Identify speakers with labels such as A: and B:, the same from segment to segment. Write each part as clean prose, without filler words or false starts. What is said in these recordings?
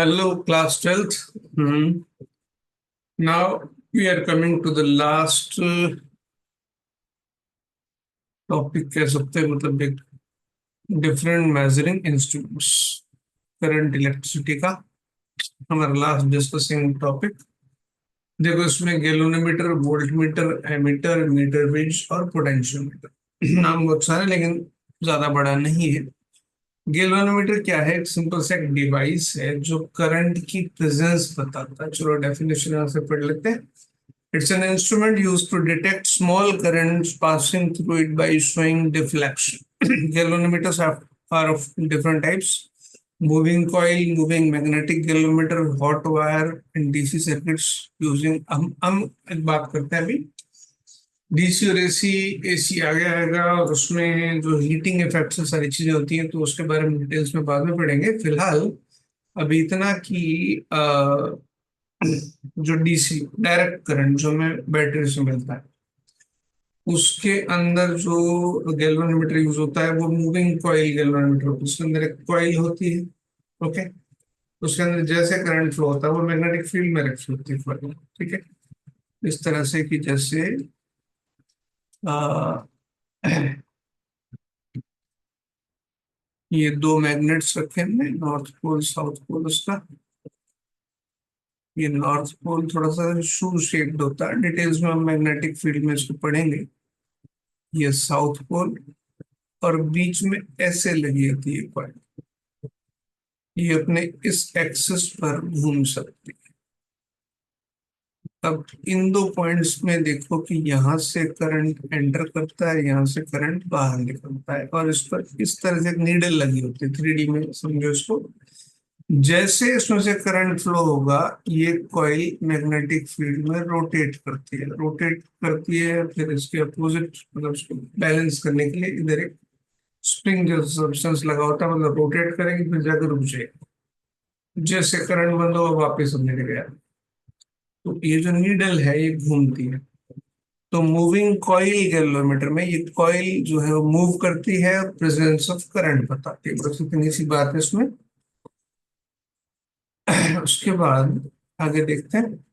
A: Hello, class 12th. Now we are coming to the last topic कह सकते हैं मतलब एक different measuring instruments current electricity का हमारा लास्ट डिस्कसिंग टॉपिक। देखो इसमें galvanometer, voltmeter, ammeter, meter bridge और पोटेंशियोमीटर नाम बहुत सारे लेकिन ज्यादा बड़ा नहीं है। गैल्वेनोमीटर क्या है? एक सिंपल सा एक डिवाइस है जो करंट की प्रेजेंस बताता है। चलो डेफिनेशन यहाँ से पढ़ लेते हैं। It's an instrument used to detect small currents passing through it by showing deflection. Galvanometers are of different types: moving coil, moving magnetic galvanometer, hot wire, and DC circuits using हम एक बात करते हैं अभी डीसी और AC. AC आगे आएगा और उसमें जो हीटिंग इफेक्ट से सारी चीजें होती हैं तो उसके बारे में डिटेल्स में बाद में पढ़ेंगे। फिलहाल अभी इतना कि जो डीसी डायरेक्ट करंट जो हमें बैटरी से मिलता है उसके अंदर जो गैल्वेनोमीटर यूज होता है वो मूविंग कॉइल गैल्वेनोमीटर होता है। उसके अंदर एक कॉइल होती है, ओके। उसके अंदर जैसे करंट फ्लो होता है वो मैग्नेटिक फील्ड में रखी होती है कॉइल, ठीक है। इस तरह से कि जैसे आ, ये दो मैग्नेट्स रखे हैं, नॉर्थ पोल साउथ पोल। उसका ये नॉर्थ पोल थोड़ा सा शू शेप्ड होता है, डिटेल्स में हम मैग्नेटिक फील्ड में इसको पढ़ेंगे। ये साउथ पोल और बीच में ऐसे लगी होती है कॉइल, ये अपने इस एक्सिस पर घूम सकती है। अब इन दो पॉइंट्स में देखो कि यहाँ से करंट एंटर करता है, यहाँ से करंट बाहर निकलता है और इस पर इस तरह से एक नीडल लगी होती है। 3D में समझो इसको। जैसे इसमें से करंट फ्लो होगा ये कॉइल मैग्नेटिक फील्ड में रोटेट करती है। फिर इसके अपोजिट मतलब उसको बैलेंस करने के लिए इधर एक स्प्रिंग जैसा सब्सटेंस लगा होता है, मतलब रोटेट करेंगे फिर जाकर रुक जाएगा। जैसे करंट बंद होगा वापस अब निकल गया। तो ये जो नीडल है ये घूमती है। तो मूविंग कॉइल गैल्वेनोमीटर में ये कॉइल जो है वो मूव करती है और प्रेजेंस ऑफ करंट बताती है। बस इतनी सी बात है इसमें। उसके बाद आगे देखते हैं।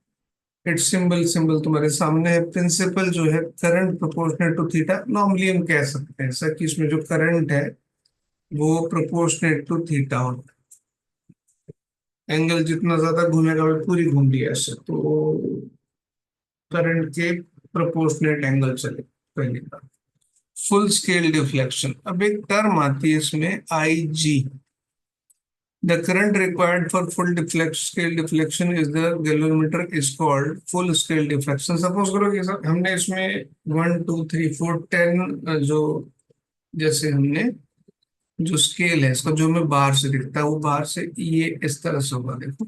A: इट्स सिंबल सिंबल तुम्हारे सामने है। प्रिंसिपल जो है current proportional to theta. Normally हम कह सकते हैं ऐसा कि इसमें जो करंट है वो प्रोपोर्शनेट टू थीटा होता है। एंगल जितना ज्यादा घूमेगा वो पूरी घूम रही है ऐसे, तो करंट के प्रोपोर्शनेट एंगल चले। पहली बात फुल स्केल डिफ्लेक्शन। अब एक टर्म आती है इसमें IG। The current required for full scale deflection is the galvanometer is called full scale deflection. Suppose करो कि हमने इसमें 1 2 3 4 10 जो जैसे हमने जो स्केल है इसका जो हमें बाहर से दिखता है वो बाहर से ये इस तरह से होगा। देखो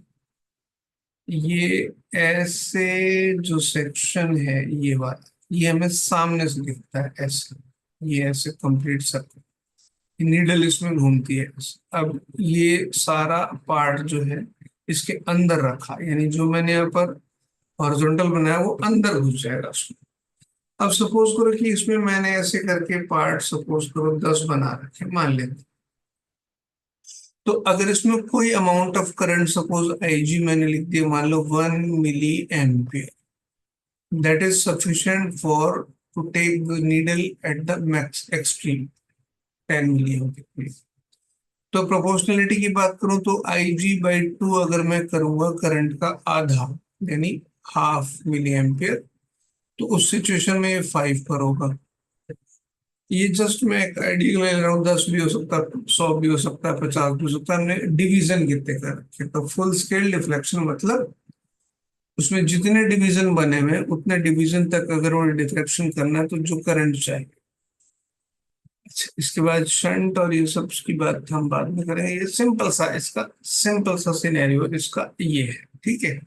A: ये ऐसे जो सेक्शन है ये वाला ये हमें सामने से दिखता है ऐसे। ये ऐसे कंप्लीट सर्कल नीडल इसमें घूमती है। अब ये सारा पार्ट जो है इसके अंदर रखा, यानी जो मैंने यहाँ पर हॉरिजॉन्टल बनाया वो अंदर घुस जाएगा उसमें। अब सपोज करो कि इसमें मैंने ऐसे करके पार्ट सपोज करो 10 बना रखे मान लेते। तो अगर इसमें कोई amount of current suppose IG मैंने लिख दिया, मान लो 1 mA, that is sufficient for to take the needle at the max extreme 10 mA। तो प्रोपोर्शनलिटी की बात करूं तो IG/2 अगर मैं करूंगा करंट का आधा यानी ½ mA, तो उस सिचुएशन में ये 5 पर होगा। ये जस्ट मैं एक आइडिया ले रहा हूँ, 10 भी हो सकता है, 100 भी हो सकता है, 50 भी हो सकता है। हमने डिवीजन कितने कर रखे। तो फुल स्केल डिफ्लेक्शन मतलब उसमें जितने डिवीजन बने हुए हैं उतने डिवीजन तक अगर वो डिफ्लेक्शन करना है तो जो करंट चाहिए। अच्छा, इसके बाद शंट और ये सब की बात हम बाद में करेंगे। ये सिंपल सा इसका सिंपल सा सिनेरियो इसका ये है, ठीक है।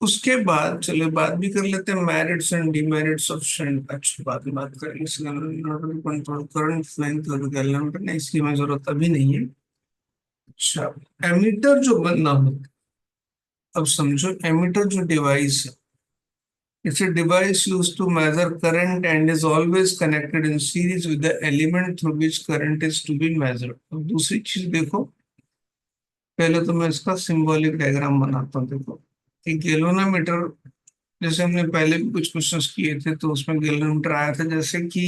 A: उसके बाद चलो बात भी कर लेते हैं merits and demerits of shunt. अच्छा, बाद में बात करेंगे। Control current flowing through the galvanometer नहीं, इसकी हमें जरूरत अभी नहीं है। अच्छा, एमीटर जो बनना होता, अब समझो एमीटर जो डिवाइस है, it's a device used to measure current and is always connected in series with the element through which current is to be measured। अब दूसरी चीज देखो, पहले तो मैं इसका सिंबॉलिक डायग्राम बनाता हूँ। देखो कि गैल्वेनोमीटर, जैसे हमने पहले भी कुछ क्वेश्चंस किए थे तो उसमें गैल्वेनोमीटर आया था, जैसे कि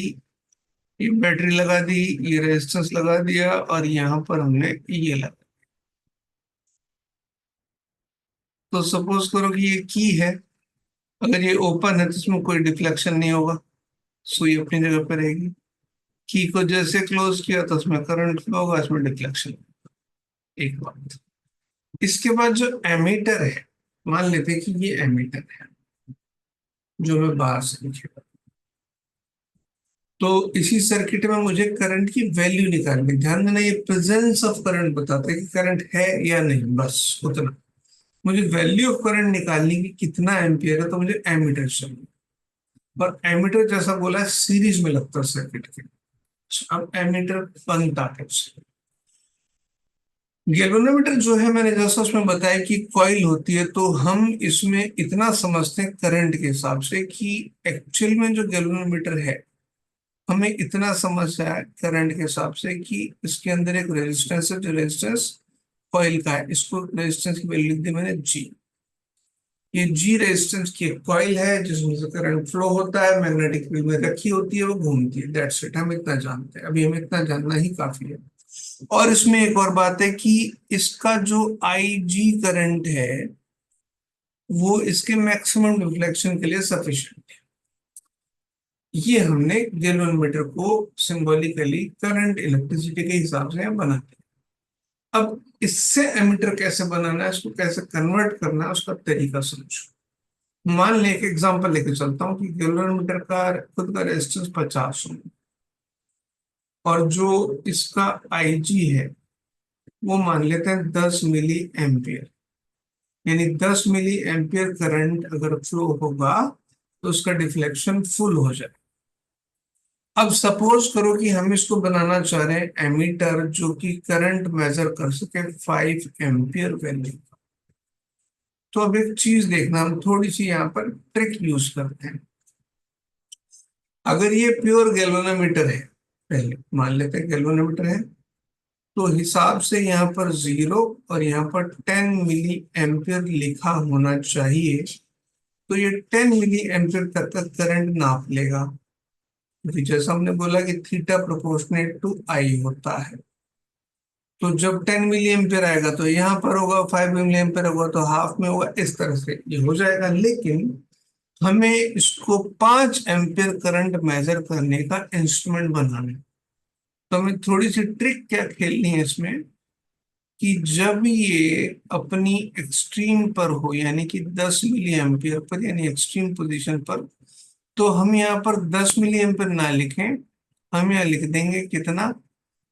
A: ये बैटरी लगा दी, ये रेजिस्टेंस लगा दिया और यहाँ पर हमने ये लगा। तो सपोज करो कि ये की है, अगर ये ओपन है तो इसमें कोई डिफ्लेक्शन नहीं होगा, सुई अपनी जगह पर रहेगी। की को जैसे क्लोज किया तो उसमें करंट फ्लो होगा, इसमें डिफ्लेक्शन। एक बात। इसके बाद जो एमीटर है, मान लेते हैं कि ये एमीटर है जो मैं बाहर से लिखेगा, तो इसी सर्किट में मुझे करंट की वैल्यू निकालनी। ध्यान देना, ये प्रेजेंस ऑफ करंट बताता है कि करंट है या नहीं, बस उतना। मुझे वैल्यू ऑफ करंट निकालनी कि कितना एम्पियर है, तो मुझे एमीटर चाहिए। और एमीटर जैसा बोला है सीरीज में लगता है सर्किट के। अब एमीटर बनता कैसे? गैल्वेनोमीटर जो है, मैंने जैसा उसमें बताया कि कॉइल होती है, तो हम इसमें इतना समझते हैं करंट के हिसाब से कि एक्चुअल में जो गैल्वेनोमीटर है, हमें इतना समझ आया करंट के हिसाब से कि इसके अंदर एक रेजिस्टेंस है, जो रेजिस्टेंस कॉइल का है। इसको रेजिस्टेंस की वैल्यू लिख दी मैंने जी। ये जी रेजिस्टेंस की एक कॉइल है जिसमें से करंट फ्लो होता है, मैग्नेटिक फील्ड में रखी होती है, वो घूमती है। दैट्स इट, हम इतना जानते हैं, अभी हमें इतना जानना ही काफी है। और इसमें एक और बात है कि इसका जो आई जी करंट है वो इसके मैक्सिमम डिफ्लेक्शन के लिए सफिशिएंट है। ये हमने गैल्वेनोमीटर को सिंबॉलिकली करंट इलेक्ट्रिसिटी के हिसाब से बना दिया। अब इससे एमीटर कैसे बनाना है, इसको कैसे कन्वर्ट करना है, उसका तरीका समझो। मान ले, एक एग्जांपल लेके चलता हूँ कि गैल्वेनोमीटर का खुद का रेजिस्टेंस 50 ओम, और जो इसका आईजी है वो मान लेते हैं 10 मिली एम्पियर। यानी 10 मिली एम्पियर करंट अगर फ्लो होगा तो उसका डिफ्लेक्शन फुल हो जाए। अब सपोज करो कि हम इसको बनाना चाह रहे हैं एमीटर जो कि करंट मेजर कर सके 5 एम्पियर वैल्यू। तो अब एक चीज देखना, हम थोड़ी सी यहाँ पर ट्रिक यूज करते हैं। अगर ये प्योर गैल्वेनोमीटर है, पहले मान लेते हैं गैल्वेनोमीटर है, तो हिसाब से यहाँ पर 0 और यहाँ पर 10 मिली एम्पियर लिखा होना चाहिए। तो ये 10 मिली एम्पियर तक का करंट नाप लेगा, क्योंकि जैसा हमने बोला कि थीटा प्रोपोर्शनेट टू आई होता है। तो जब 10 मिली एम्पियर आएगा तो यहाँ पर होगा, 5 मिली एम्पियर होगा तो हाफ में होगा, इस तरह से ये हो जाएगा। लेकिन हमें इसको 5 एम्पियर करंट मेजर करने का इंस्ट्रूमेंट बनाना है। तो हमें थोड़ी सी ट्रिक क्या खेलनी है इसमें, कि जब ये अपनी एक्सट्रीम पर हो, यानी कि 10 मिली एम्पियर पर, यानी एक्सट्रीम पोजीशन पर, तो हम यहाँ पर 10 मिली एम्पियर ना लिखें, हम यहाँ लिख देंगे कितना,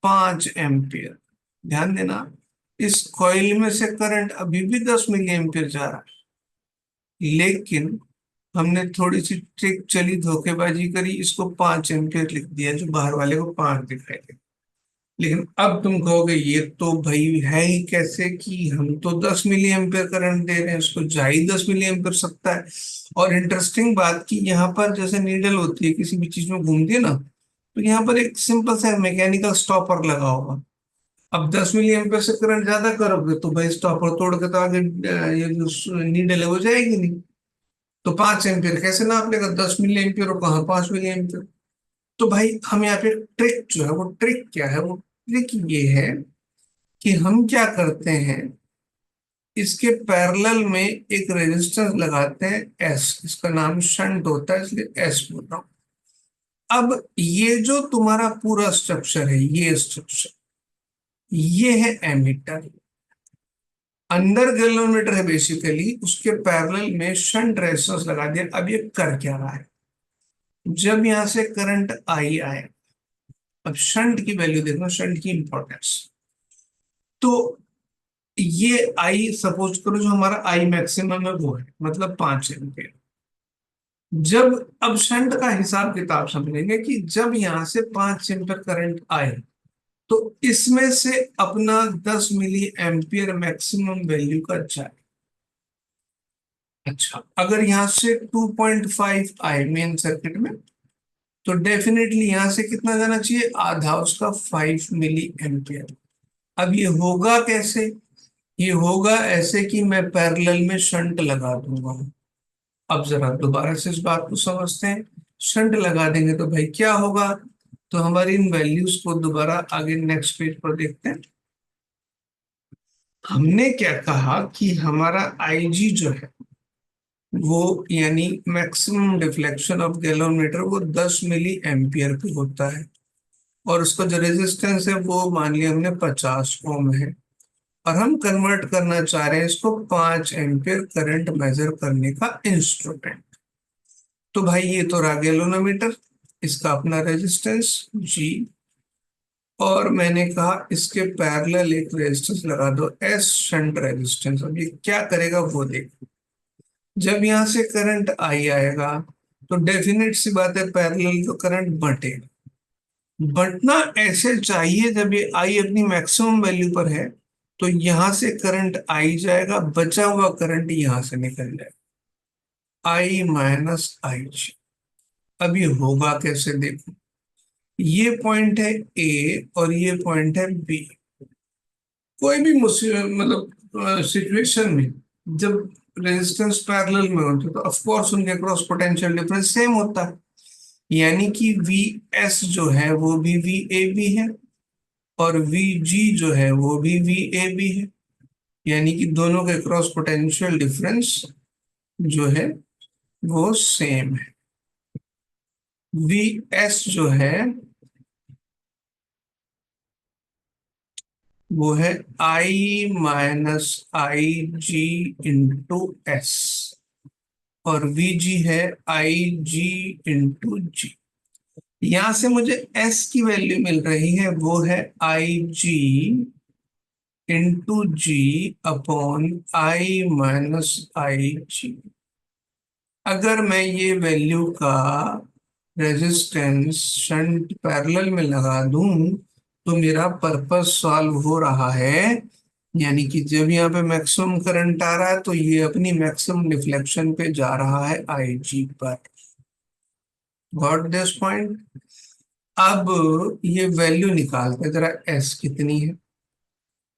A: 5 एम्पियर। ध्यान देना, इस कॉइल में से करंट अभी भी 10 मिली एम्पियर जा रहा है, लेकिन हमने थोड़ी सी ट्रिक चली, धोखेबाजी करी, इसको 5 एम्पियर लिख दिया, जो बाहर वाले को 5 दिखाई दे। लेकिन अब तुम कहोगे ये तो भाई है ही कैसे, कि हम तो 10 मिली एम्पियर करंट दे रहे हैं, उसको जा ही 10 मिली एम्पियर सकता है। और इंटरेस्टिंग बात कि यहाँ पर जैसे नीडल होती है किसी भी चीज में घूमती है ना, तो यहाँ पर एक सिंपल सा मैकेनिकल स्टॉपर लगा होगा। अब 10 मिली एम्पियर से करंट ज्यादा करोगे तो भाई स्टॉपर तोड़ के तो आगे ये जो नीडल है वो जाएगी नहीं। तो 5 एम्पियर कैसे नाप लेगा, 10 मिली एम्पियर और कहाँ 5 मिली एम्पियर। तो भाई हम यहाँ पे ट्रिक जो है, वो ट्रिक क्या है, वो ट्रिक ये है कि हम क्या करते हैं, इसके पैरेलल में एक रेजिस्टेंस लगाते हैं एस, इसका नाम शंट होता है इसलिए एस बोल रहा हूं। अब ये जो तुम्हारा पूरा स्ट्रक्चर है, ये स्ट्रक्चर, ये है एमीटर। अंदर गैल्वेनोमीटर है बेसिकली, उसके पैरेलल में शंट रेजिस्टेंस लगा दिया। अब ये कर क्या रहा है, जब यहां से करंट आई आए, अब शंट की वैल्यू देखना, शंट की इंपॉर्टेंस। तो ये आई, सपोज करो जो हमारा आई मैक्सिमम है वो है मतलब 5 एम्पियर। जब अब शंट का हिसाब किताब समझेंगे कि जब यहां से 5 एम्पियर करंट आए तो इसमें से अपना 10 मिली एम्पियर मैक्सिमम वैल्यू का जाए। अच्छा, अगर यहां से 2.5 आए मेन सर्किट में, तो डेफिनेटली यहां से कितना जाना चाहिए, आधा उसका, 5 मिली एम्पियर। अब ये होगा कैसे, ये होगा ऐसे कि मैं पैरेलल में शंट लगा दूंगा। अब जरा दोबारा से इस बात को समझते हैं। शंट लगा देंगे तो भाई क्या होगा, तो हमारी इन वैल्यूज को दोबारा आगे नेक्स्ट पेज पर देखते हैं। हमने क्या कहा कि हमारा आईजी जो है वो, यानी मैक्सिमम डिफ्लेक्शन ऑफ गैलोमीटर, वो 10 मिली एम्पियर पे होता है। और उसका जो रेजिस्टेंस है वो मान लिया हमने 50 ओम है। और हम कन्वर्ट करना चाह रहे हैं इसको 5 एम्पियर करंट मेजर करने का इंस्ट्रूमेंट। तो भाई ये तो रहा गैलोमीटर, इसका अपना रेजिस्टेंस जी। और मैंने कहा इसके पैरेलल एक रेजिस्टेंस लगा दो एस, शंट रेजिस्टेंस। अब ये क्या करेगा वो देखो। जब यहां से करंट आई आएगा तो डेफिनेट सी बात है पैरेलल तो करंट बंटेगा। बंटना ऐसे चाहिए जब ये आई अपनी मैक्सिमम वैल्यू पर है, तो यहां से करंट आई जाएगा, बचा हुआ करंट यहां से निकल जाएगा, आई माइनस आई जी। अब ये होगा कैसे देखो। ये पॉइंट है ए और ये पॉइंट है बी। कोई भी मतलब सिचुएशन में जब रेजिस्टेंस पैरेलल में होते तो ऑफ कोर्स उनके क्रॉस पोटेंशियल डिफरेंस सेम होता है। यानी कि वी एस जो है वो भी वी ए बी है, और वी जी जो है वो भी वी ए बी है। यानी कि दोनों के क्रॉस पोटेंशियल डिफरेंस जो है वो सेम है। वी एस जो है वो है आई minus I G into S, और वी जी है आई जी इंटू जी। यहां से मुझे एस की वैल्यू मिल रही है, वो है I G into G upon I minus I G. अगर मैं ये वैल्यू का रेजिस्टेंस शंट पैरेलल में लगा दूं तो मेरा पर्पस सॉल्व हो रहा है। यानी कि जब यहाँ पे मैक्सिमम करंट आ रहा है तो ये अपनी मैक्सिमम डिफ्लेक्शन पे जा रहा है आई जी पर। Got this point. अब ये वैल्यू निकालते हैं जरा, एस कितनी है।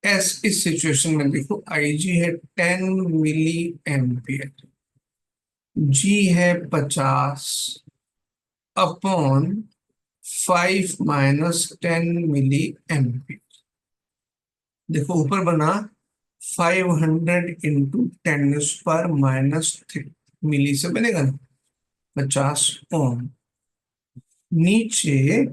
A: एस इस सिचुएशन में देखो, आई जी है 10 मिली एम्पियर, जी है 50 अपॉन 5 - 10 मिली एम्पियर। देखो ऊपर बना 500 इंटू 10⁻³ मिली से बनेगा ना, 50 ओम। नीचे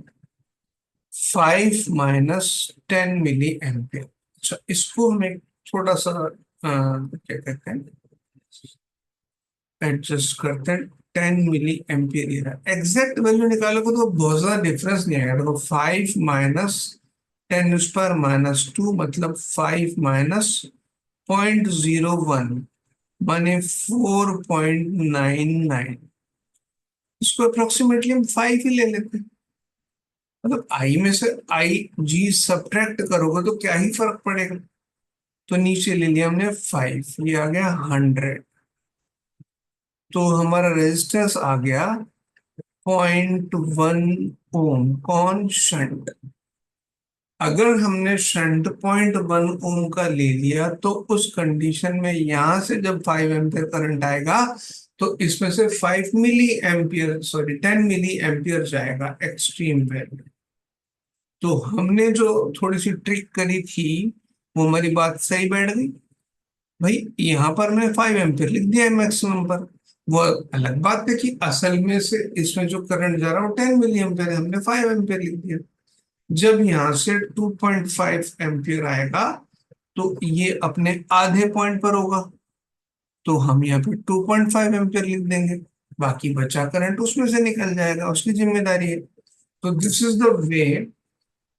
A: 5 - 10 मिली एम्पियर। अच्छा, इसको हम एक छोटा सा क्या कहते हैं, एडजस्ट करते हैं। 10 मिली एम्पियर ये रहा, एग्जैक्ट वैल्यू निकालोगे तो बहुत ज्यादा डिफरेंस नहीं आएगा। देखो 5 - 10⁻² मतलब 5 - 0.01, माने 4.99। इसको अप्रोक्सीमेटली हम 5 ही ले लेते हैं। मतलब आई में से आई जी सब्ट्रैक्ट करोगे तो क्या ही फर्क पड़ेगा। तो नीचे ले लिया हमने 5, ये आ गया 100। तो हमारा रेजिस्टेंस आ गया 0.1 ओम। कौन? शंट। अगर हमने शंट 0.1 ओम का ले लिया तो उस कंडीशन में यहां से जब 5 एम्पियर करंट आएगा तो इसमें से 5 मिली एम्पियर, सॉरी 10 मिली एम्पियर जाएगा, एक्सट्रीम वैल्यू। तो हमने जो थोड़ी सी ट्रिक करी थी वो हमारी बात सही बैठ गई। भाई यहाँ पर मैं 5 एम्पियर लिख दिया है मैक्सिमम पर। वो अलग बात है कि असल में से इसमें जो करंट जा रहा है वो 10 मिली एम्पियर है, हमने 5 एम्पियर लिख दिया। जब यहाँ से 2.5 एम्पियर आएगा तो ये अपने आधे पॉइंट पर होगा, तो हम यहाँ पे 2.5 एम्पियर लिख देंगे। बाकी बचा करंट उसमें से निकल जाएगा, उसकी जिम्मेदारी है। तो दिस इज द वे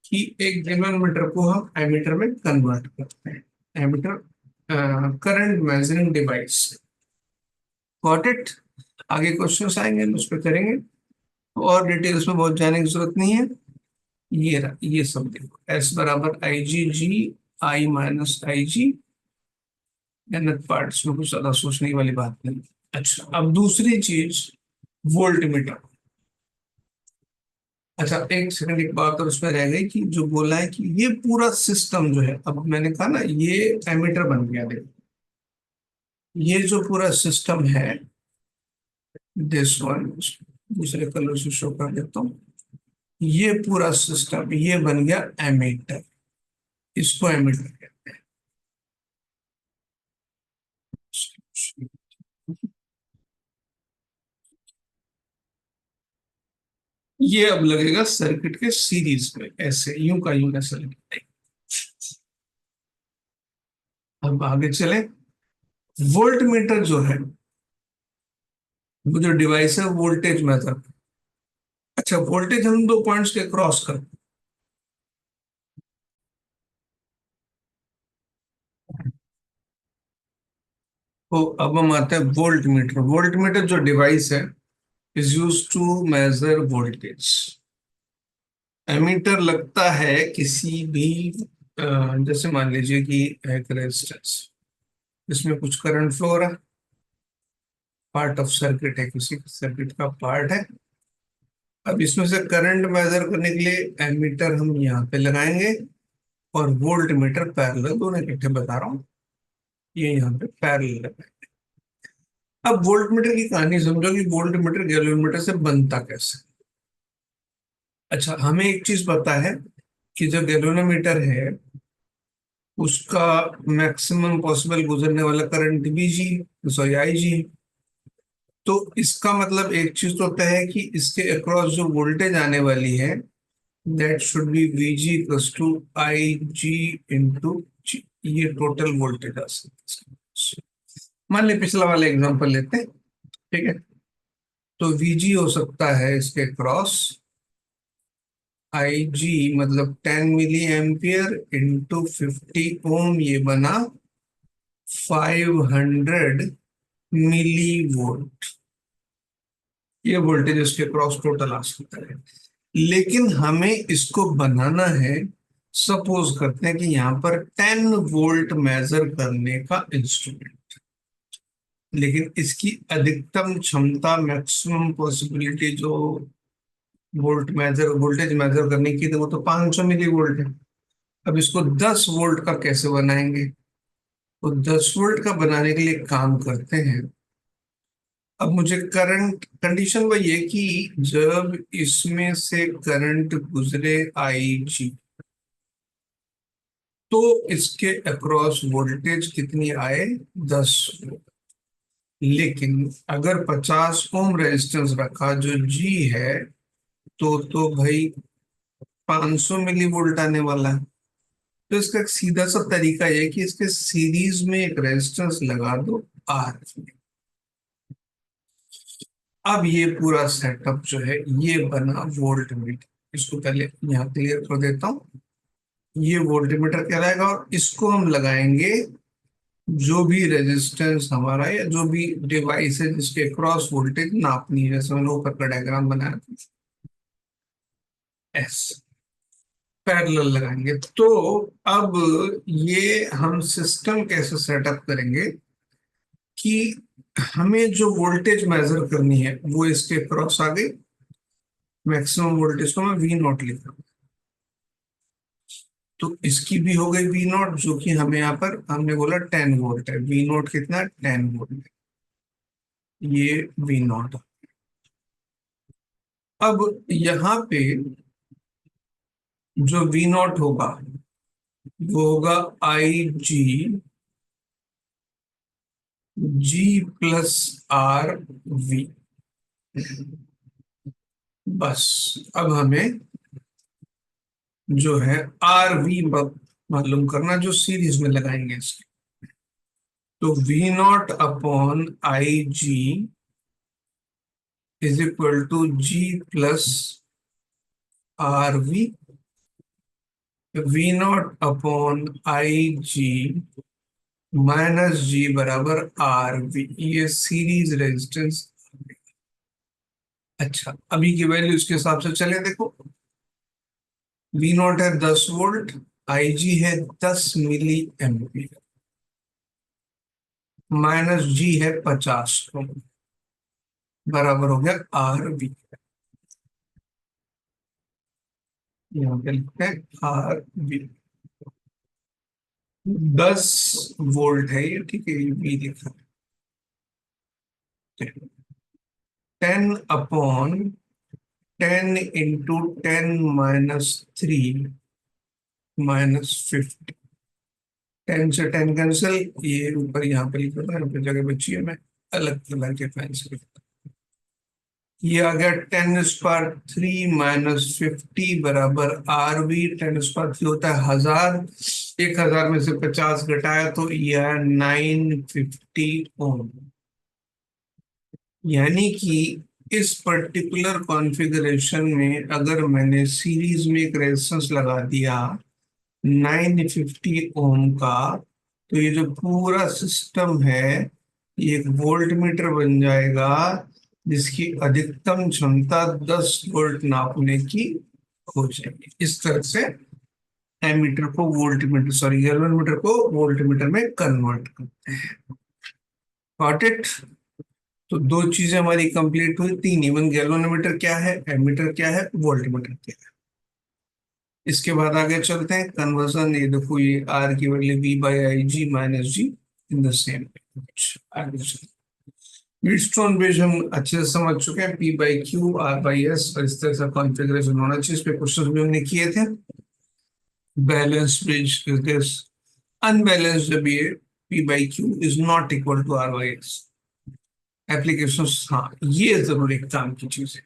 A: कि एक मीटर को हम एमीटर में कन्वर्ट करते हैं। Ammeter current measuring device. Got it. आगे क्वेश्चंस आएंगे हम उस पर करेंगे, और डिटेल्स में बहुत जाने की जरूरत नहीं है। ये सब देखो, एस बराबर आई जी जी, आई minus I ji, nth parts में कुछ ज्यादा सोचने वाली बात नहीं। अच्छा, अब दूसरी चीज, वोल्ट मीटर। अच्छा एक सेकंड, एक बात और उसमें रह गई कि जो बोला है कि ये पूरा सिस्टम जो है, अब मैंने कहा ना ये एमीटर बन गया, देखो ये जो पूरा सिस्टम है, दिस वन, दूसरे कलर से शो कर देता हूँ, ये पूरा सिस्टम ये बन गया एमीटर, इसको एमीटर कहते हैं। ये अब लगेगा सर्किट के सीरीज में, ऐसे यूं का यूं ऐसा लगेगा। अब आगे चले, वोल्ट मीटर जो है, वो जो डिवाइस है वोल्टेज मेजर। अच्छा वोल्टेज हम दो पॉइंट्स के क्रॉस कर, तो अब हम आते हैं वोल्ट मीटर। वोल्ट मीटर जो डिवाइस है is use to measure voltage. Ammeter लगता है किसी भी जैसे मान लीजिए कि एक रेजिस्टेंस, इसमें कुछ करंट फ्लो हो रहा है, पार्ट ऑफ सर्किट है, किसी सर्किट का पार्ट है। अब इसमें से करंट मेजर करने के लिए एमीटर हम यहाँ पे लगाएंगे, और वोल्ट मीटर पैरेलल, दोनों इकट्ठे बता रहा हूँ, ये यहाँ पे पैरेलल है। अब वोल्ट मीटर की कहानी समझो कि वोल्ट मीटर गैलोमीटर से बनता कैसे। अच्छा हमें एक चीज पता है कि जो गैल्वेनोमीटर है उसका मैक्सिमम पॉसिबल गुजरने वाला करंट बीजी, सॉरी आईजी। तो इसका मतलब एक चीज तो तय है कि इसके अक्रॉस जो वोल्टेज आने वाली है, that should be VG equals to I G into G, ये टोटल वोल्टेज आ सकता है। मान लिया पिछला वाला एग्जांपल लेते हैं, ठीक है। तो वीजी हो सकता है इसके क्रॉस आई जी, मतलब 10 मिली एम्पियर इंटू 50 ओम, ये बना 500 मिली वोल्ट। ये वोल्टेज इसके क्रॉस टोटल आ सकता है। लेकिन हमें इसको बनाना है, सपोज करते हैं कि यहाँ पर 10 वोल्ट मेजर करने का इंस्ट्रूमेंट, लेकिन इसकी अधिकतम क्षमता, मैक्सिमम पॉसिबिलिटी जो वोल्टेज मेजर करने की, तो वो तो 500 मिली वोल्ट है। अब इसको 10 वोल्ट का कैसे बनाएंगे? तो 10 वोल्ट का बनाने के लिए काम करते हैं। अब मुझे करंट कंडीशन वही है कि जब इसमें से करंट गुजरे आई जी, तो इसके अक्रॉस वोल्टेज कितनी आए? 10 वोल्ट। लेकिन अगर 50 ओम रेजिस्टेंस रखा जो जी है, तो भाई 500 मिली वोल्ट आने वाला है। तो इसका एक सीधा सा तरीका यह है कि इसके सीरीज में एक रेजिस्टेंस लगा दो आर। अब ये पूरा सेटअप जो है ये बना वोल्ट मीटर। इसको पहले यहाँ क्लियर कर देता हूँ, ये वोल्ट मीटर कहलाएगा, और इसको हम लगाएंगे जो भी रेजिस्टेंस हमारा या जो भी डिवाइस है जिसके क्रॉस वोल्टेज नापनी है, जैसे मैंने ऊपर का डायग्राम बनाया था, एस पैरेलल लगाएंगे। तो अब ये हम सिस्टम कैसे सेटअप करेंगे कि हमें जो वोल्टेज मेजर करनी है वो इसके क्रॉस आ गई, मैक्सिमम वोल्टेज को मैं वी नॉट लिख रहा हूँ। तो इसकी भी हो गई वी नॉट, जो कि हमें यहाँ पर हमने बोला 10 वोल्ट है, वी नॉट कितना? 10 वोल्ट है, ये वी नॉट। अब यहाँ पे जो वी नॉट होगा वो होगा आई जी, जी प्लस आर वी। बस अब हमें जो है आर वी मालूम करना, जो सीरीज में लगाएंगे इसके। तो V not upon I G is equal to G plus R V, V not upon I G minus G बराबर आर वी, ये सीरीज रेजिस्टेंस। अच्छा अभी की वैल्यू इसके हिसाब से चले देखो, वी नॉट है 10 वोल्ट, आई जी है 10 मिली एम्पियर, माइनस जी है 50 ओम, बराबर हो गया आर वी। यहाँ पे लिखते हैं आर बी। 10 वोल्ट है ये, ठीक है, ये बी लिखा है। 10/10 × 10⁻³ -50। 10 से 10 कैंसिल, ये ऊपर यहाँ पे लिखा था, यहाँ पे जगह बची है, मैं अलग कलर के पेन से लिखता हूँ। ये आ गया 10⁻³ बराबर RV। 10⁻³ होता है 1000। 1000 में से 50 घटाया तो ये है 950 ओम। यानी कि इस पर्टिकुलर कॉन्फ़िगरेशन में अगर मैंने सीरीज में एक रेजिस्टेंस लगा दिया 950 ओम का, तो ये जो पूरा सिस्टम है ये एक वोल्ट मीटर बन जाएगा, जिसकी अधिकतम क्षमता 10 वोल्ट नापने की हो जाएगी। इस तरह से एमीटर को वोल्ट मीटर, सॉरी, गैल्वेनोमीटर को वोल्ट मीटर में कन्वर्ट करते हैं। Got it? तो दो चीजें हमारी कंप्लीट हुई, तीन। इवन गैल्वेनोमीटर क्या है, एमीटर क्या है, वोल्ट मीटर क्या है। इसके बाद आगे चलते हैं कन्वर्जन। ये देखो, ये आर की value V/IG - G in the same. आगे चलते, व्हीटस्टोन ब्रिज हम अच्छे से समझ चुके हैं, P/Q R/S, और इस तरह से कॉन्फ़िगरेशन होना चाहिए। इस पे क्वेश्चन भी हमने किए थे। Balance bridge is this, unbalanced जब ये P/Q is not equal to R/S। Application, हाँ, ये जरूर एक काम की चीज है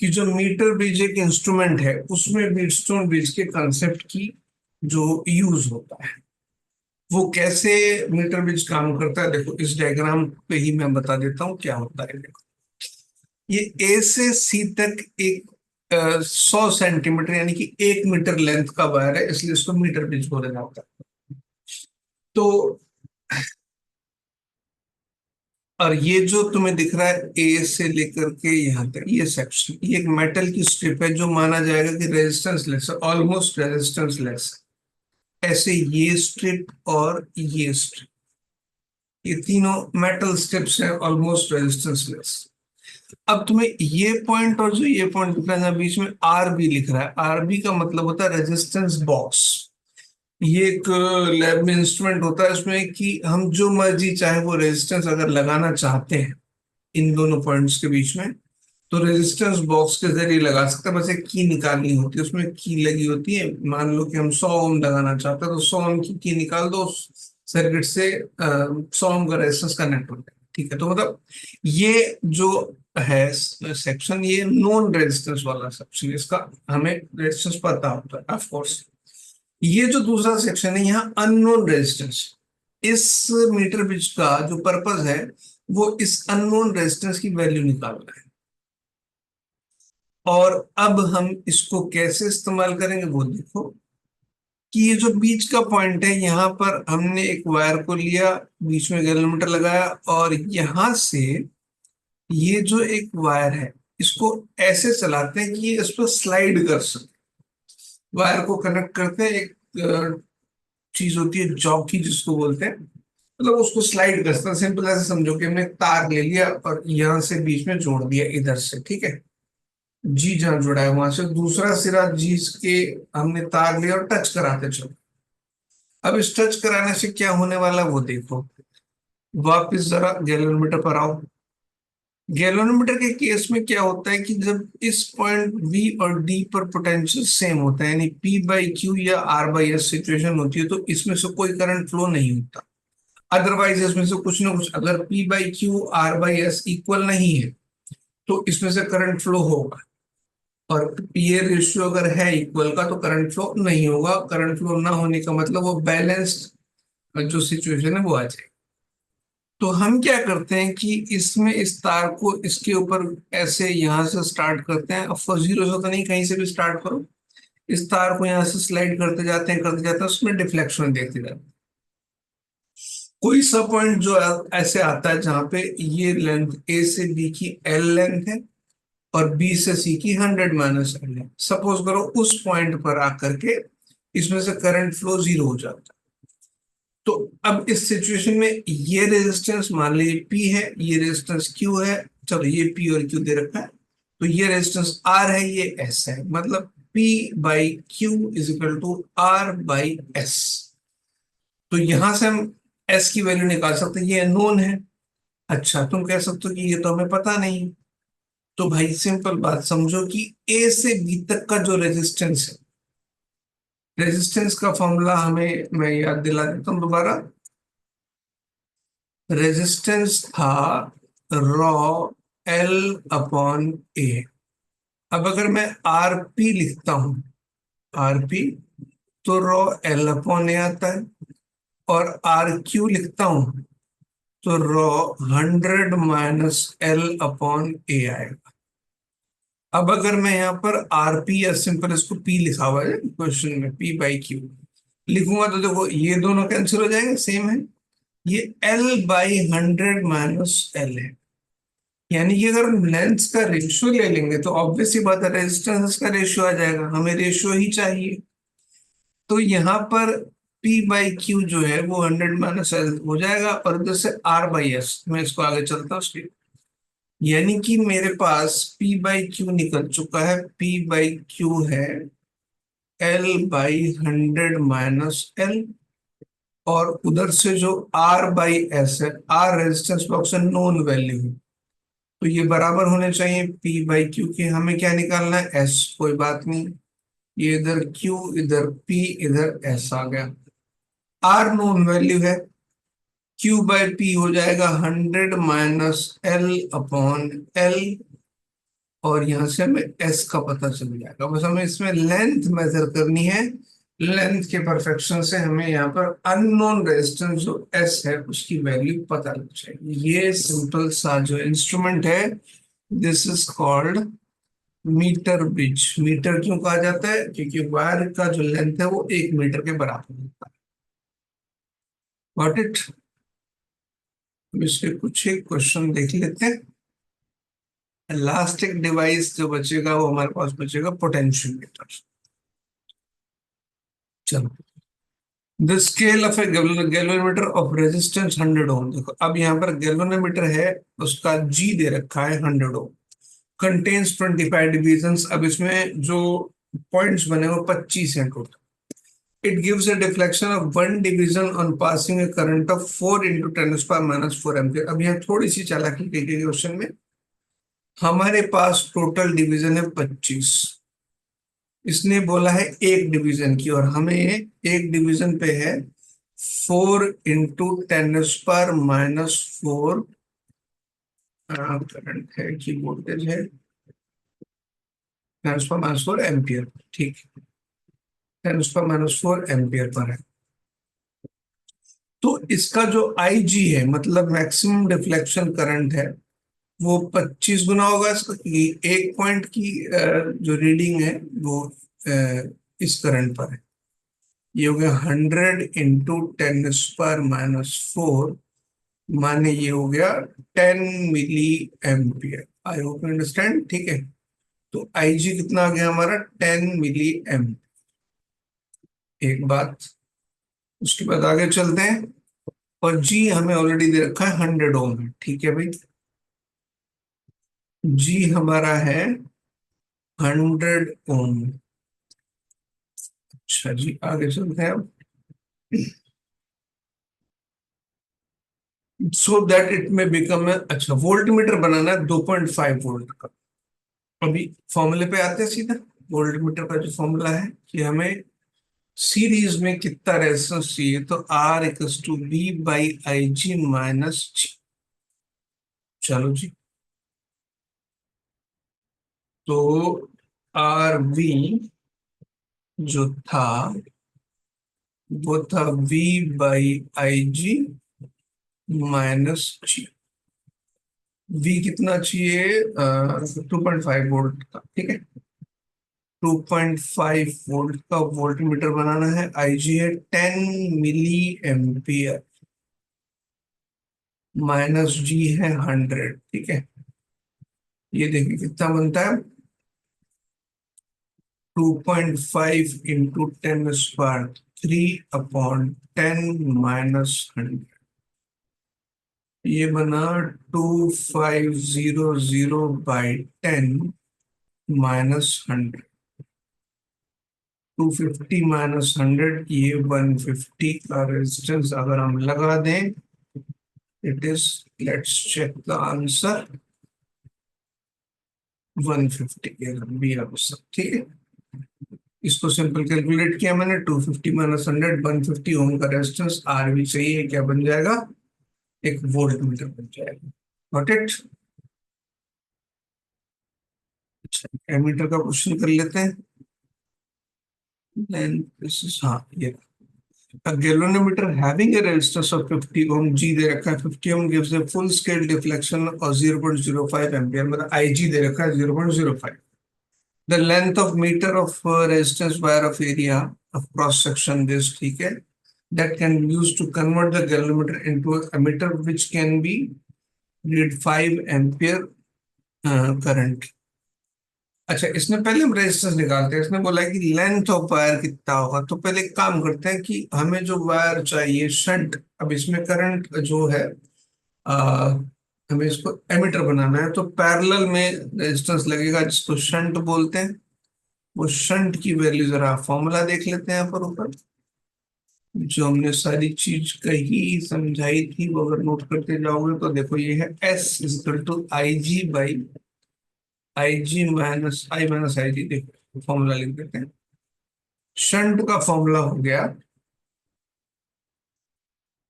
A: कि जो मीटर ब्रिज एक इंस्ट्रूमेंट है, उसमें व्हीटस्टोन ब्रिज के कंसेप्ट की जो यूज होता है, वो कैसे मीटर ब्रिज काम करता है, देखो इस डायग्राम पे ही मैं बता देता हूँ क्या होता है। देखो, ये ए से सी तक एक 100 सेंटीमीटर यानी कि 1 मीटर लेंथ का वायर है, इसलिए इसको मीटर ब्रिज बोला जाता है। तो और ये जो तुम्हें दिख रहा है ए से लेकर के यहाँ तक ये सेक्शन, ये एक मेटल की स्ट्रिप है जो माना जाएगा कि रेजिस्टेंस लेस है, ऑलमोस्ट रेजिस्टेंस लेस है। ऐसे ये स्ट्रिप और ये स्ट्रिप, ये तीनों मेटल स्ट्रिप्स हैं, ऑलमोस्ट रेजिस्टेंस लेस। अब तुम्हें ये पॉइंट और जो ये पॉइंट दिख रहा है बीच में आर बी लिख रहा है, आर बी का मतलब होता है रेजिस्टेंस बॉक्स। ये एक लैब में इंस्ट्रूमेंट होता है, उसमें कि हम जो मर्जी चाहे वो रेजिस्टेंस अगर लगाना चाहते हैं इन दोनों पॉइंट्स के बीच में, तो रेजिस्टेंस बॉक्स के जरिए लगा सकते हैं। बस एक की निकालनी होती है, उसमें की लगी होती है। मान लो कि हम 100 ओम लगाना चाहते हैं, तो 100 ओम की निकाल दो, सर्किट से 100 ओम का रेजिस्टेंस कनेक्ट हो जाए। ठीक है, तो मतलब ये जो है सेक्शन, ये नॉन रेजिस्टेंस वाला सेक्शन, इसका हमें रेजिस्टेंस पता होता है ऑफ कोर्स। ये जो दूसरा सेक्शन है, यहाँ अननोन रेजिस्टेंस। इस मीटर ब्रिज का जो पर्पस है वो इस अननोन रेजिस्टेंस की वैल्यू निकालना है। और अब हम इसको कैसे इस्तेमाल करेंगे वो देखो, कि ये जो बीच का पॉइंट है, यहाँ पर हमने एक वायर को लिया, बीच में गैल्वेनोमीटर लगाया, और यहां से ये जो एक वायर है इसको ऐसे चलाते हैं कि ये इस पर स्लाइड कर सके। वायर को कनेक्ट करते हैं, एक चीज होती है जॉकी जिसको बोलते हैं, मतलब उसको स्लाइड करते हैं। सिंपल ऐसे समझो कि हमने एक तार ले लिया और यहाँ से बीच में जोड़ दिया इधर से, ठीक है। जी जहां जुड़ा है वहां से दूसरा सिरा जी के हमने तार लिया और टच कराते चलो। अब इस टच कराने से क्या होने वाला वो देखो। वापिस जरा गैल्वेनोमीटर पर आओ। गैल्वेनोमीटर के केस में क्या होता है कि जब इस पॉइंट बी और डी पर पोटेंशियल सेम होता है, यानी P/Q या R/S सिचुएशन होती है, तो इसमें से कोई करंट फ्लो नहीं होता। अदरवाइज इसमें से कुछ ना कुछ, अगर P/Q R/S इक्वल नहीं है तो इसमें से करंट फ्लो होगा, और ये रेशियो अगर है इक्वल का तो करंट फ्लो नहीं होगा। करंट फ्लो ना होने का मतलब वो बैलेंस्ड जो सिचुएशन है वो आ जाएगी। तो हम क्या करते हैं कि इसमें इस तार को इसके ऊपर ऐसे यहां से स्टार्ट करते हैं। ऑफकोर्स जीरो से तो नहीं, कहीं से भी स्टार्ट करो। इस तार को यहाँ से स्लाइड करते जाते हैं, उसमें डिफ्लेक्शन देखते जाते हैं। कोई सा पॉइंट जो ऐसे आता है जहां पे ये लेंथ ए से बी की एल लेंथ है और बी से सी की 100 - L है, सपोज करो उस पॉइंट पर आकर के इसमें से करंट फ्लो जीरो हो जाता है। तो अब इस सिचुएशन में ये रेजिस्टेंस मान लीजिए पी है, ये रेजिस्टेंस क्यू है, चलो ये पी और क्यू दे रखा है, तो ये रेजिस्टेंस आर है, ये एस है, मतलब P by Q is equal to R by S। तो यहां से हम S की वैल्यू निकाल सकते हैं, ये अननोन है। अच्छा, तुम कह सकते हो कि ये तो हमें पता नहीं। तो भाई सिंपल बात समझो कि A से B तक का जो रेजिस्टेंस है, रेजिस्टेंस का फॉर्मूला हमें मैं याद दिला देता हूं दोबारा। रेजिस्टेंस था रॉ L अपॉन A। अब अगर मैं RP लिखता हूं, RP, तो रॉ L अपॉन A आता है। और RQ लिखता हूं तो रॉ 100 - L अपॉन A आएगा। अब अगर मैं यहाँ पर RP या सिंपल इसको P लिखा हुआ है क्वेश्चन में, P बाई Q लिखूंगा तो देखो ये दोनों कैंसिल हो जाएंगे, सेम है। ये L बाई 100 - L है। यानी कि अगर हम लेंथ का रेशियो ले लेंगे तो ऑब्वियस सी बात है रेजिस्टेंस का रेशियो आ जाएगा, हमें रेशियो ही चाहिए। तो यहाँ पर P बाई Q जो है वो 100 - L हो जाएगा, और इधर से R बाई S, मैं इसको आगे चलता हूँ उसके। यानी कि मेरे पास P बाई Q निकल चुका है, P बाई Q है L बाई 100 - L। और उधर से जो R बाई S है, R रेजिस्टेंस बॉक्स है, नोन वैल्यू है, तो ये बराबर होने चाहिए P बाई Q के। हमें क्या निकालना है, S, कोई बात नहीं। ये इधर Q, इधर P, इधर S आ गया। R नोन वैल्यू है, Q बाई P हो जाएगा 100 - L अपॉन L। और यहां से हमें S का पता चल जाएगा, बस हमें इसमें लेंथ मेजर करनी है। लेंथ के परफेक्शन से हमें यहाँ पर अननोन रेजिस्टेंस जो S है उसकी वैल्यू पता लग जाएगी। ये सिंपल सा जो इंस्ट्रूमेंट है, this is called meter bridge. Meter क्यों कहा जाता है, क्योंकि वायर का जो लेंथ है वो 1 मीटर के बराबर होता है। Got it. अब इसके कुछ एक क्वेश्चन देख लेते हैं। लास्ट एक डिवाइस जो बचेगा वो हमारे पास बचेगा पोटेंशियोमीटर। चलो, the scale of A galvanometer of resistance 100 ओम। देखो अब यहाँ पर गैल्वेनोमीटर है, उसका जी दे रखा है 100 ओम, कंटेन्स 25 डिविजन्स। अब इसमें जो पॉइंट्स बने वो 25 हैं total. It gives a deflection of 1 division on passing a current of 4 into 10⁻⁻⁴ ampere. अब यहाँ थोड़ी सी चालाकी की गई क्वेश्चन में। हमारे पास टोटल डिवीजन है 25, इसने बोला है एक डिवीजन की, और हमें एक डिवीजन पे है 4 into 10⁻⁻⁴ करंट है कि वोल्टेज है, 10⁻⁻⁴ एम्पियर, ठीक, 10⁻⁻⁴ एम्पियर पर है। तो इसका जो आई जी है, मतलब मैक्सिमम डिफ्लेक्शन करंट है, वो 25 गुना होगा इसका, क्योंकि एक पॉइंट की जो रीडिंग है वो इस करंट पर है। ये हो गया 100 into 10⁻⁴, माने ये हो गया 10 milli ampere. I hope you understand, ठीक है। तो आई जी कितना आ गया हमारा, 10 मिली एम्पियर। एक बात, उसके बाद आगे चलते हैं। और जी हमें ऑलरेडी दे रखा है 100 ओम है, ठीक है भाई। जी हमारा है 100 ओम। अच्छा जी, आगे चलते हैं अब। सो दैट इट में बिकम, अच्छा वोल्ट मीटर बनाना है 2.5 वोल्ट का। अभी फॉर्मूले पे आते हैं सीधा। वोल्ट मीटर का जो फॉर्मूला है कि हमें सीरीज में कितना रेजिस्टेंस चाहिए, तो R equals to B by I G minus G. चलो जी, तो आर वी जो था वो था V by I G minus G. V कितना चाहिए, 2.5 वोल्ट का, ठीक है। 2.5 वोल्ट का वोल्ट मीटर बनाना है। आई जी है 10 मिली एम्पियर, माइनस जी है 100, ठीक है। ये देखिए कितना बनता है, 2.5 into 10⁻³ अपॉन 10 - 100। ये बना 2500 बाई 10 - 100। 250 माइनस 100, ये 150 का रेजिस्टेंस अगर हम लगा दें, it is, let's check the answer, 150 भी आंसर। ठीक है, इसको सिंपल कैलकुलेट किया मैंने, 250 माइनस 100, 150 ओम का रेजिस्टेंस, आर भी सही है, क्या बन जाएगा, एक वोल्ट मीटर बन जाएगा। Got it. एमीटर का क्वेश्चन कर लेते हैं। Then this is, हाँ ये, a galvanometer having a resistance of 50 ohm, G दे रखा है 50 ohm, gives a full scale deflection of 0.05 ampere, मतलब IG दे रखा है 0.05। The length of meter of resistance wire of area of cross section this, ठीक है, that can be used to convert the galvanometer into a meter which can be read 5 ampere current। अच्छा, इसने पहले हम resistance निकालते हैं। इसने बोला है कि लेंथ ऑफ वायर कितना होगा, तो पहले एक काम करते हैं कि हमें जो वायर चाहिए शंट, अब इसमें करंट जो है, आ, हमें इसको एमीटर बनाना है, तो पैरेलल में रेजिस्टेंस लगेगा जिसको शंट बोलते हैं। वो शंट की वैल्यू जरा फॉर्मूला देख लेते हैं यहाँ पर ऊपर, जो हमने सारी चीज कही समझाई थी वो अगर नोट करते जाओगे तो देखो, ये है S equal to I G by I G minus I G. देखो फॉर्मूला लिख देते हैं। शंट का फॉर्मूला हो गया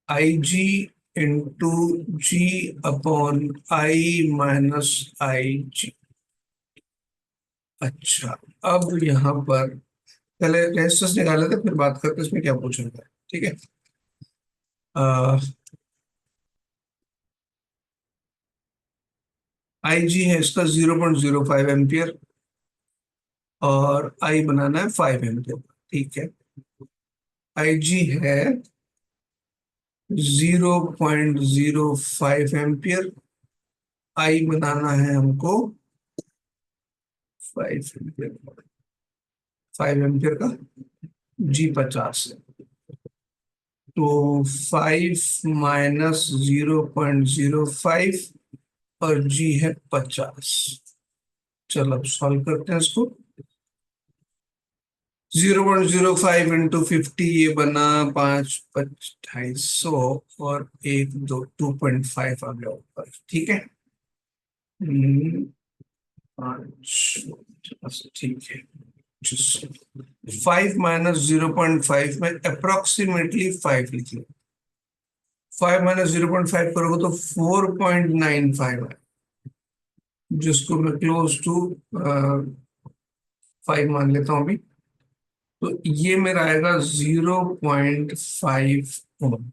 A: I G into G upon I minus I G. अच्छा, अब यहाँ पर पहले रेजिस्टेंस निकाले थे, फिर बात करते हैं इसमें क्या पूछा था। ठीक है, आई जी है इसका 0.05 एम्पियर, और आई बनाना है 5 एम्पियर। ठीक है, आई जी है 0.05 एम्पियर, आई बनाना है हमको 5 एम्पियर। 5 एम्पियर का जी 50 है, तो 5 - 0.05 और जी है 50। चलो अब सॉल्व करते हैं इसको। 0.05 इंटू 50, ये बना 5, 250, और 2.5 आ गया ऊपर। ठीक है, 5, ठीक है। 5 - 0.5 में अप्रोक्सीमेटली 5 लिख लो। 5 - 0.5 करोगे तो 4.95 है, जिसको मैं क्लोज टू 5 मान लेता हूं अभी। तो ये मेरा आएगा 0.5 ओम।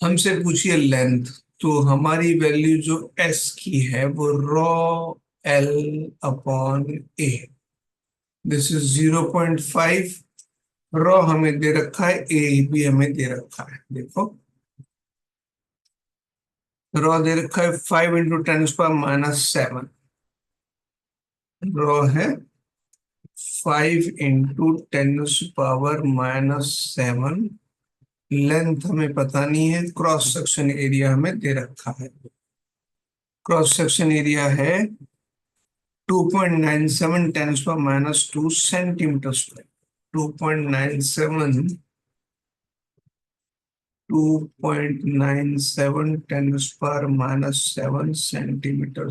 A: हमसे पूछिए लेंथ, तो हमारी वैल्यू जो एस की है वो raw L upon A, this is 0.5। Raw हमें दे रखा है, ए भी हमें दे रखा है। देखो रॉ दे रखा है 5 × 10⁻⁻⁷, रॉ है 5 × 10⁻⁻⁷। लेंथ हमें पता नहीं है, क्रॉस सेक्शन एरिया हमें दे रखा है। क्रॉस सेक्शन एरिया है 2.97 10⁻⁻² सेंटीमीटर स्क्वायर। 2.97 10⁻⁷ सेंटीमीटर।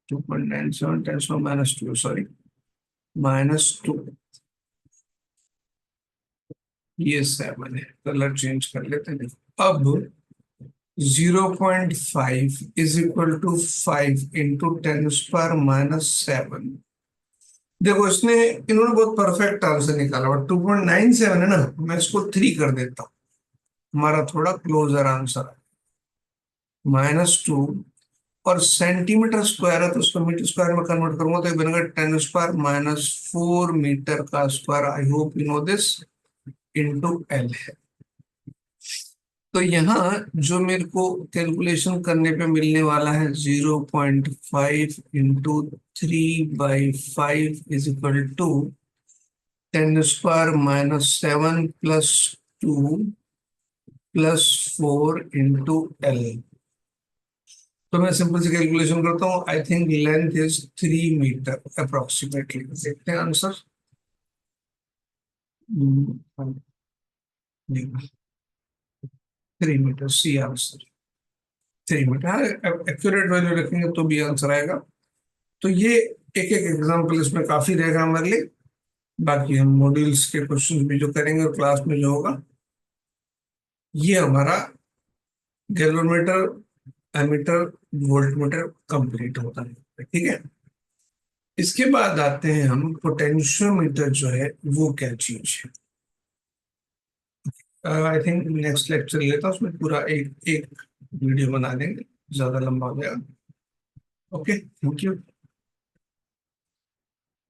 A: 2.97 10⁻², सॉरी, -2, ये 7 है। कलर चेंज कर लेते हैं। अब 0.5 इज इक्वल टू 5 × 10⁻⁷। देखो इसने, इन्होंने बहुत परफेक्ट आंसर निकाला, बट 2.97 है ना, मैं इसको 3 कर देता हूँ, हमारा थोड़ा क्लोजर आंसर है। -2, और सेंटीमीटर स्क्वायर है तो उसको मीटर स्क्वायर में कन्वर्ट करूंगा तो ये बनेगा 10⁻⁻⁴ मीटर का square. I hope you know this, into L है। तो यहाँ जो मेरे को कैलकुलेशन करने पे मिलने वाला है, 0.5 into 3/5 is equal to 10⁻⁷ plus 2 plus 4 into L. तो मैं सिंपल सी कैलकुलेशन करता हूँ। I think length is 3 meter approximately. देखते हैं answer. 3 meter, C answer. 3 meter, हाँ एक्यूरेट वैल्यू रखेंगे तो भी आंसर आएगा। तो ये एक एक एग्जांपल इसमें काफी रहेगा हमारे लिए। बाकी हम मॉड्यूल्स के क्वेश्चन भी जो करेंगे और क्लास में जो होगा, ये हमारा गैलोमीटर, एमीटर, वोल्टमीटर कंप्लीट होता है। ठीक है। इसके बाद आते हैं हम पोटेंशियोमीटर जो है वो क्या चीज है। आई थिंक नेक्स्ट लेक्चर लेता हूँ, उसमें पूरा एक एक वीडियो बना देंगे, ज्यादा लंबा हो जाएगा। Okay, thank you.